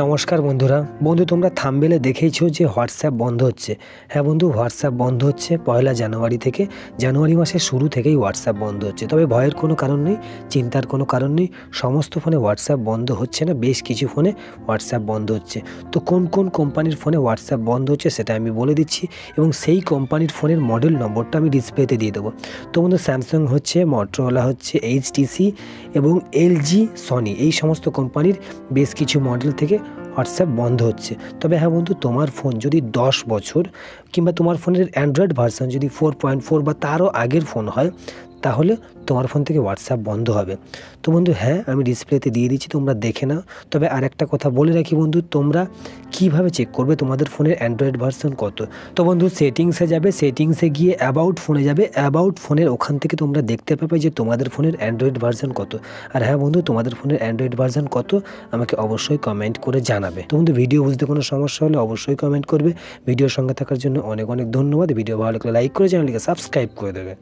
নমস্কার বন্ধুরা। তোমরা থাম্বনেলে দেখেইছো যে হোয়াটসঅ্যাপ বন্ধ হচ্ছে। হ্যাঁ বন্ধু, হোয়াটসঅ্যাপ বন্ধ হচ্ছে 1 জানুয়ারি থেকে। জানুয়ারি মাসের শুরু থেকেই হোয়াটসঅ্যাপ বন্ধ হচ্ছে। তবে ভয়ের কোনো কারণ নেই, চিন্তার কোনো কারণ নেই। সমস্ত ফোনে হোয়াটসঅ্যাপ বন্ধ হচ্ছে না, বেশ কিছু ফোনে হোয়াটসঅ্যাপ বন্ধ হচ্ছে। তো কোন কোন কোম্পানির ফোনে হোয়াটসঅ্যাপ বন্ধ হচ্ছে সেটা আমি বলে দিচ্ছি, এবং সেই কোম্পানির ফোনের মডেল নম্বরটা আমি ডিসপ্লেতে দিয়ে দেবো। তো বন্ধু, স্যামসাং হচ্ছে, মোটরোলা হচ্ছে, এইচটিসি এবং এলজি, সনি, এই সমস্ত কোম্পানির বেশ কিছু মডেল থেকে হোয়াটসঅ্যাপ বন্ধ হচ্ছে। তবে হ্যাঁ বন্ধু, তোমার ফোন যদি 10 বছর কিংবা তোমার ফোনের অ্যান্ড্রয়েড ভার্সন যদি 4.4 বা তারও আগের ফোন হয়, তাহলে তোমার ফোন থেকে হোয়াটসঅ্যাপ বন্ধ হবে। তো বন্ধু হ্যাঁ, আমি ডিসপ্লেতে দিয়ে দিচ্ছি, তোমরা দেখে নাও। তবে আরেকটা কথা বলে রাখি বন্ধু, তোমরা কিভাবে চেক করবে তোমাদের ফোনের অ্যান্ড্রয়েড ভার্সন কত? তো বন্ধু, সেটিংসে যাবে, সেটিংসে গিয়ে অ্যাবাউট ফোনে যাবে। অ্যাবাউট ফোনের ওখান থেকে তোমরা দেখতে পাবে যে তোমাদের ফোনের অ্যান্ড্রয়েড ভার্সন কত। আর হ্যাঁ বন্ধু, তোমাদের ফোনের অ্যান্ড্রয়েড ভার্সন কত আমাকে অবশ্যই কমেন্ট করে জানাবে। তো বন্ধু, ভিডিও বুঝতে কোনো সমস্যা হলে অবশ্যই কমেন্ট করবে। ভিডিওর সঙ্গে থাকার জন্য অনেক অনেক ধন্যবাদ। ভিডিও ভালো লাগলে লাইক করে চ্যানেলটিকে সাবস্ক্রাইব করে দেবে।